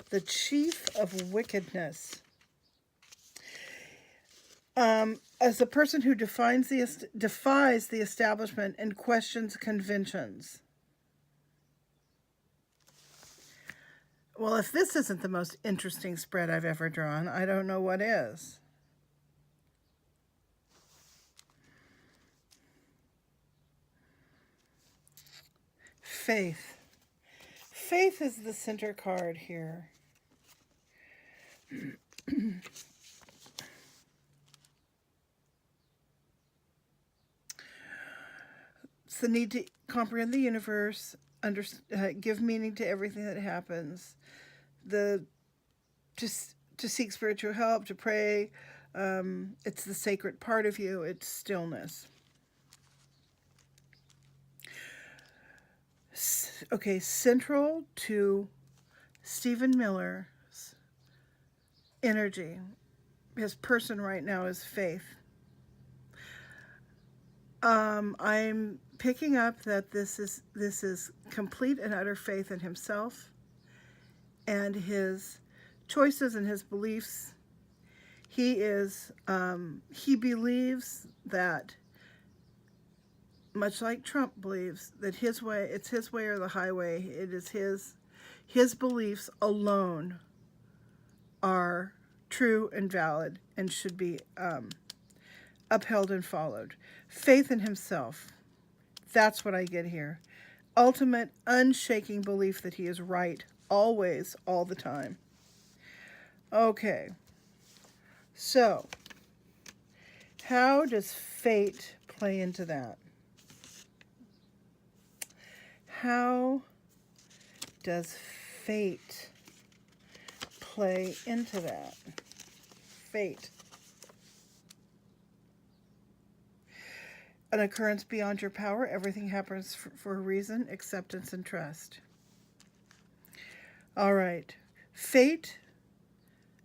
The chief of wickedness. As a person who defies the establishment and questions conventions. Well, if this isn't the most interesting spread I've ever drawn, I don't know what is. Faith. Faith is the center card here. It's the need to comprehend the universe, give meaning to everything that happens, to seek spiritual help, to pray. It's the sacred part of you. It's stillness. Okay, central to Stephen Miller's energy, his person right now is faith. I'm picking up that this is complete and utter faith in himself and his choices and his beliefs. He believes that, much like Trump believes, that it's his way or the highway. It is his beliefs alone are true and valid and should be upheld and followed. Faith in himself. That's what I get here. Ultimate, unshaking belief that he is right, always, all the time. Okay. So, how does fate play into that? How does fate play into that? Fate. An occurrence beyond your power. Everything happens for a reason. Acceptance and trust. All right. Fate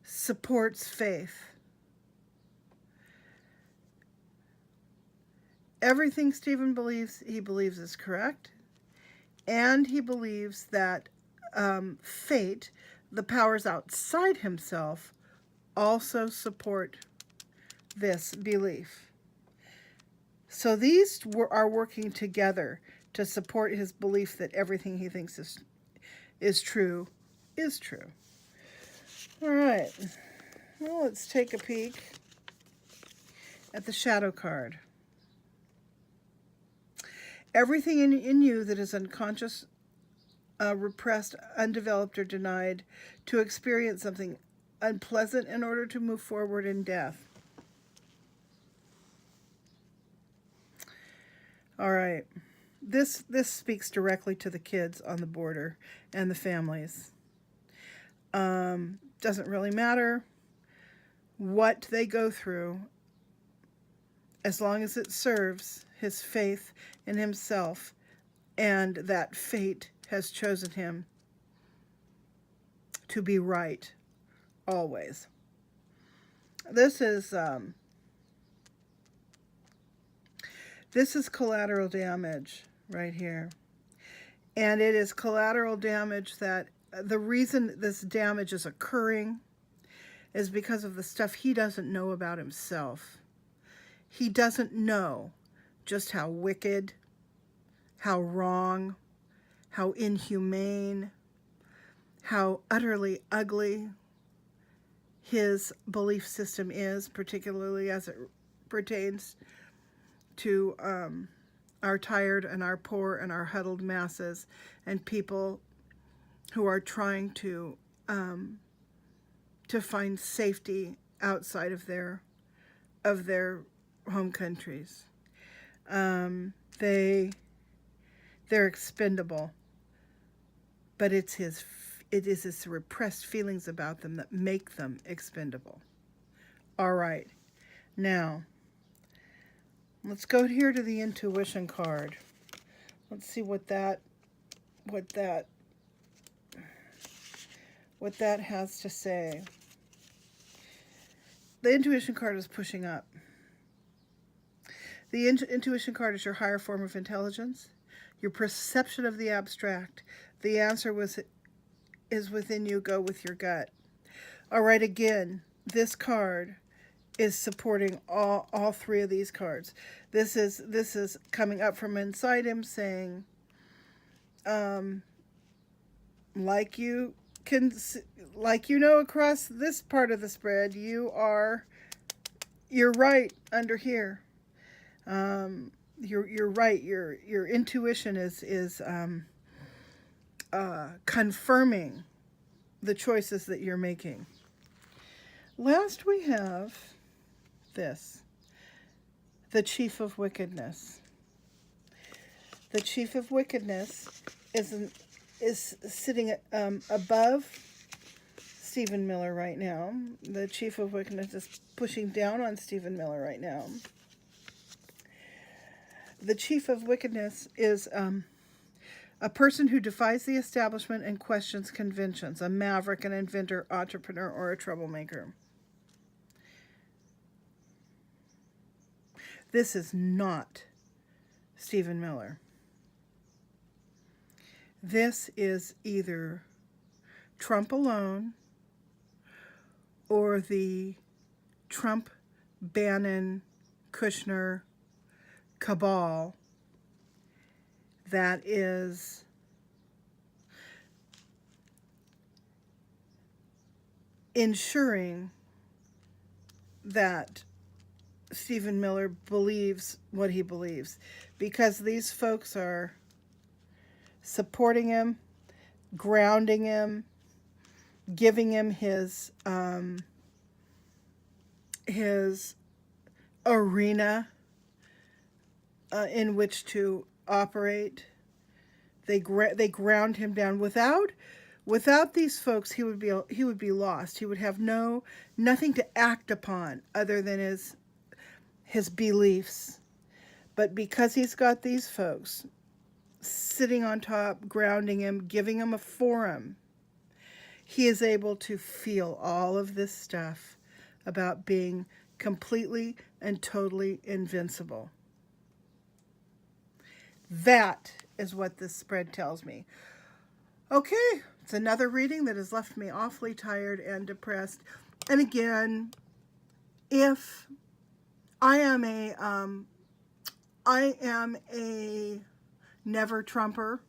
supports faith. Everything Stephen believes, he believes is correct. And he believes that fate, the powers outside himself, also support this belief. So these are working together to support his belief that everything he thinks is true is true. All right. Well, let's take a peek at the shadow card. Everything in you that is unconscious, repressed, undeveloped, or denied to experience something unpleasant in order to move forward in death. All right. This speaks directly to the kids on the border and the families. Doesn't really matter what they go through as long as it serves his faith in himself and that fate has chosen him to be right always. This is collateral damage right here. And it is collateral damage that the reason this damage is occurring is because of the stuff he doesn't know about himself. He doesn't know just how wicked, how wrong, how inhumane, how utterly ugly his belief system is, particularly as it pertains to our tired and our poor and our huddled masses and people who are trying to find safety outside of their home countries. They're expendable, but it is his repressed feelings about them that make them expendable. All right, now let's go here to the intuition card. Let's see what that has to say. The intuition card is pushing up. The intuition card is your higher form of intelligence, your perception of the abstract. The answer was is within you, go with your gut. All right, again, this card is supporting all three of these cards. This is coming up from inside him, saying, like you know, across this part of the spread, you're right under here. You're right. Your intuition is confirming the choices that you're making. Last we have this, the Chief of Wickedness. The Chief of Wickedness is sitting above Stephen Miller right now. The Chief of Wickedness is pushing down on Stephen Miller right now. The Chief of Wickedness is a person who defies the establishment and questions conventions, a maverick, an inventor, entrepreneur, or a troublemaker. This is not Stephen Miller. This is either Trump alone or the Trump, Bannon, Kushner cabal that is ensuring that Stephen Miller believes what he believes, because these folks are supporting him, grounding him, giving him his arena in which to operate. They ground him down. Without these folks, he would be lost. He would have nothing to act upon other than his beliefs. But because he's got these folks sitting on top, grounding him, giving him a forum, he is able to feel all of this stuff about being completely and totally invincible. That is what this spread tells me. Okay, it's another reading that has left me awfully tired and depressed. And again, if I am a never Trumper.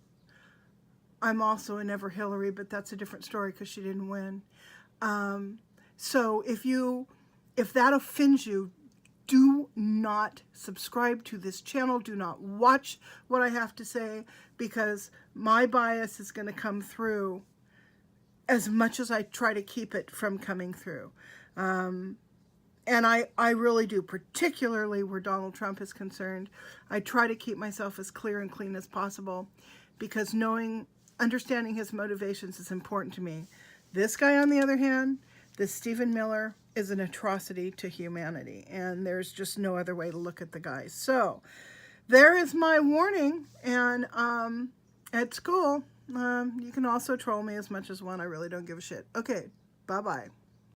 I'm also a never Hillary, but that's a different story because she didn't win. So if that offends you, do not subscribe to this channel. Do not watch what I have to say, because my bias is going to come through as much as I try to keep it from coming through. And I really do, particularly where Donald Trump is concerned. I try to keep myself as clear and clean as possible, because understanding his motivations is important to me. This guy, on the other hand, this Stephen Miller, is an atrocity to humanity, and there's just no other way to look at the guy. So there is my warning. And at school, you can also troll me as much as one. I really don't give a shit. Okay, bye-bye.